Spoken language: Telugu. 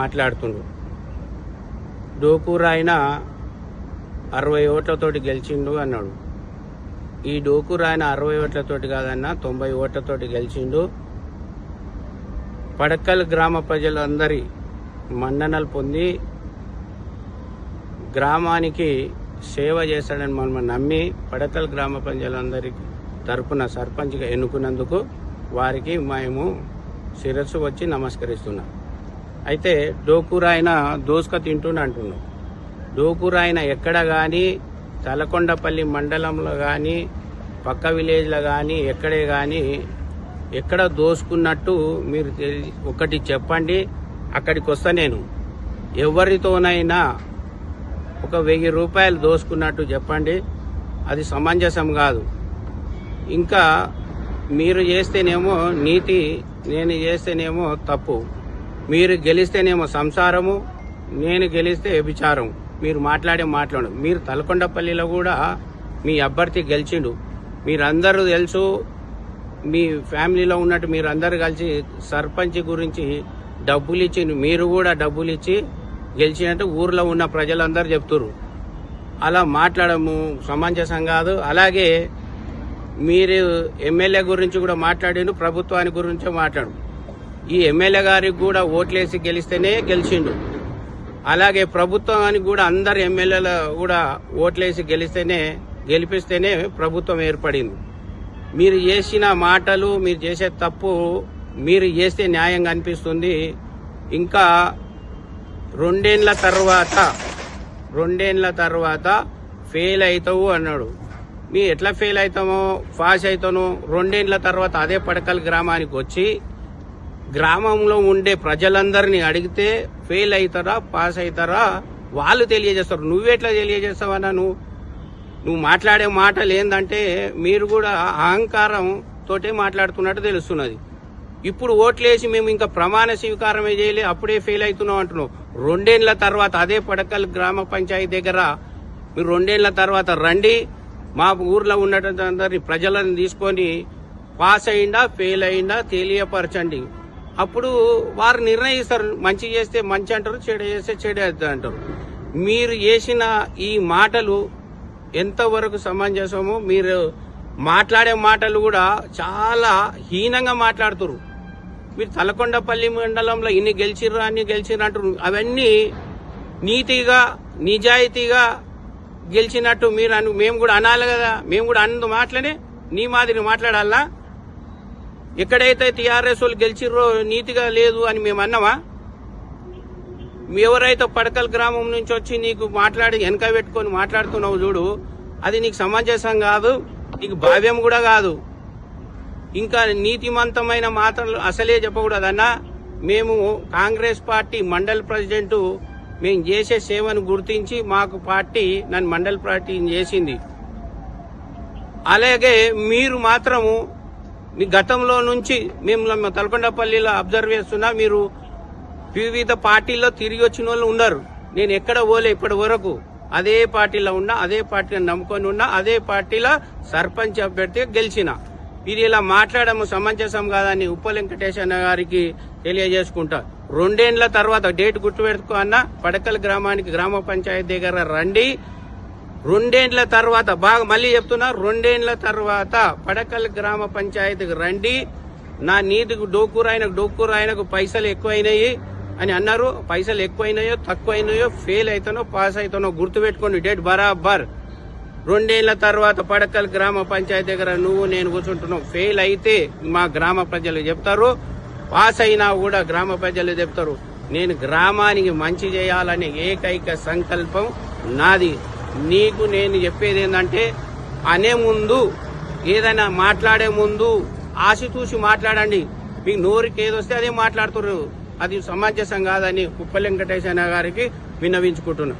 మాట్లాడుతుండ్రు. డోకూరాయన 60 ఓట్లతోటి గెలిచిండు అన్నాడు. ఈ డోకూరాయన 60 ఓట్లతోటి కాదన్నా 90 ఓట్లతోటి గెలిచిండు. పడక్కల్ గ్రామ ప్రజలందరి మన్ననలు పొంది గ్రామానికి సేవ చేస్తాడని మనం నమ్మి పడక్కల్ గ్రామ ప్రజలందరికీ తరపున సర్పంచ్గా ఎన్నుకున్నందుకు వారికి మేము శిరస్సు వచ్చి నమస్కరిస్తున్నాం. అయితే డోకూరాయన దోసుక తింటూనే అంటున్నాం. డోకూరాయన ఎక్కడ కానీ తలకొండపల్లి మండలంలో కానీ పక్క విలేజ్లో కానీ ఎక్కడే కానీ ఎక్కడ దోసుకున్నట్టు మీరు ఒకటి చెప్పండి, అక్కడికి వస్తా. నేను ఎవరితోనైనా ఒక 1000 రూపాయలు దోసుకున్నట్టు చెప్పండి, అది సమంజసం కాదు. ఇంకా మీరు చేస్తేనేమో నీతి, నేను చేస్తేనేమో తప్పు. మీరు గెలిస్తేనేమో సంసారము, నేను గెలిస్తే వ్యభిచారం. మీరు మాట్లాడు. మీరు తలకొండపల్లిలో కూడా మీ అభ్యర్థి గెలిచిండు. మీరందరూ తెలుసు, మీ ఫ్యామిలీలో ఉన్నట్టు మీరందరూ కలిసి సర్పంచ్ గురించి డబ్బులు ఇచ్చి, మీరు కూడా డబ్బులు ఇచ్చి గెలిచినట్టు ఊర్లో ఉన్న ప్రజలందరూ చెప్తున్నారు. అలా మాట్లాడము సమంజసం కాదు. అలాగే మీరు ఎమ్మెల్యే గురించి కూడా మాట్లాడిండు, ప్రభుత్వానికి గురించే మాట్లాడు. ఈ ఎమ్మెల్యే గారికి కూడా ఓట్లేసి గెలిస్తేనే గెలిచిండు. అలాగే ప్రభుత్వానికి కూడా అందరు ఎమ్మెల్యేలు కూడా ఓట్లేసి గెలిపిస్తేనే ప్రభుత్వం ఏర్పడింది. మీరు చేసిన మాటలు, మీరు చేసే తప్పు, మీరు చేస్తే న్యాయంగా అనిపిస్తుంది. ఇంకా రెండేళ్ల తర్వాత ఫెయిల్ అవుతావు అన్నాడు. మీ ఎట్లా ఫెయిల్ అవుతామో, పాస్ అవుతాను. 2 ఏళ్ల తర్వాత అదే పడకల్ గ్రామానికి వచ్చి గ్రామంలో ఉండే ప్రజలందరినీ అడిగితే ఫెయిల్ అవుతారా పాస్ అవుతారా వాళ్ళు తెలియజేస్తారు. నువ్వెట్లా తెలియజేస్తావన్నా? నువ్వు మాట్లాడే మాటలు ఏందంటే మీరు కూడా అహంకారం తోటే మాట్లాడుతున్నట్టు తెలుస్తున్నది. ఇప్పుడు ఓట్లేసి మేము ఇంకా ప్రమాణ స్వీకారమే చేయలే, అప్పుడే ఫెయిల్ అవుతున్నాం అంటున్నావు. 2 ఏళ్ల తర్వాత అదే పడకల్ గ్రామ పంచాయతీ దగ్గర మీరు 2 ఏళ్ల తర్వాత రండి, మా ఊర్లో ఉన్నటువంటి ప్రజలను తీసుకొని పాస్ అయిందా ఫెయిల్ అయిందా తెలియపరచండి. అప్పుడు వారు నిర్ణయిస్తారు. మంచి చేస్తే మంచి అంటారు, చెడు చేస్తే చెడు అంటారు. మీరు చేసిన ఈ మాటలు ఎంతవరకు సమంజసమో, మీరు మాట్లాడే మాటలు కూడా చాలా హీనంగా మాట్లాడుతున్నారు. మీరు తలకొండపల్లి మండలంలో ఇన్ని గెలిచిర్రు అన్ని గెలిచిర్రు అంటారు. అవన్నీ నీతిగా నిజాయితీగా గెలిచినట్టు మేము కూడా అనాలి కదా. మేము కూడా అన్న మాటలనే నీ మాదిరి మాట్లాడాలా? ఎక్కడైతే టీఆర్ఎస్ వాళ్ళు గెలిచిర్రో నీతిగా లేదు అని మేము అన్నామా? ఎవరైతే పడకల్ గ్రామం నుంచి వచ్చి నీకు మాట్లాడి వెనక పెట్టుకొని మాట్లాడుతున్నావు చూడు, అది నీకు సమంజసం కాదు, నీకు భావ్యం కూడా కాదు. ఇంకా నీతిమంతమైన మాటలు అసలే చెప్పకూడదన్నా. మేము కాంగ్రెస్ పార్టీ మండల్ ప్రెసిడెంట్, మేము చేసే సేవను గుర్తించి మాకు పార్టీ నన్ను మండల్ పార్టీ చేసింది. అలాగే మీరు మాత్రము మీ గతంలో నుంచి మేము తలకొండపల్లిలో అబ్జర్వ్ చేస్తున్నా, మీరు వివిధ పార్టీల్లో తిరిగి వచ్చిన వాళ్ళు ఉన్నారు. నేను ఎక్కడ పోలే ఇప్పటి వరకు. అదే పార్టీలో ఉన్నా, అదే పార్టీని నమ్ముకొని ఉన్నా, అదే పార్టీలో సర్పంచ్ అభ్యర్థిగా గెలిచిన. ఇది ఇలా మాట్లాడము సమంజసం కాదని ఉప్ప వెంకటేశ్వర గారికి తెలియజేసుకుంటా. 2 ఏళ్ల తర్వాత డేట్ గుర్తుపెట్టుకో అన్న, పడకల్ గ్రామానికి గ్రామ పంచాయతీ దగ్గర రండి. 2 ఏళ్ల తర్వాత, బాగా మళ్ళీ చెప్తున్నా, 2 ఏళ్ల తర్వాత పడకల్ గ్రామ పంచాయతీకి రండి. నా నీతికి డోకూరాయనకు పైసలు ఎక్కువైనాయి అని అన్నారు. పైసలు ఎక్కువైనాయో తక్కువైనాయో, ఫెయిల్ అవుతానో పాస్ అవుతానో గుర్తుపెట్టుకోండి. డేట్ బరాబర్ 2 ఏళ్ల తర్వాత పడకల్ గ్రామ పంచాయతీ దగ్గర నువ్వు నేను కూర్చుంటున్నావు. ఫెయిల్ అయితే మా గ్రామ ప్రజలు చెప్తారు, పాస్ అయినా కూడా గ్రామ ప్రజలు చెప్తారు. నేను గ్రామానికి మంచి చేయాలనే ఏకైక సంకల్పం నాది. నీకు నేను చెప్పేది ఏంటంటే, అనే ముందు ఏదైనా మాట్లాడే ముందు ఆశతూసి మాట్లాడండి. మీకు నోరుకి ఏదొస్తే అదే మాట్లాడుతున్నారు. అది సమంజసం కాదని ఉప్ప వెంకటేశ్వర గారికి విన్నవించుకుంటున్నాను.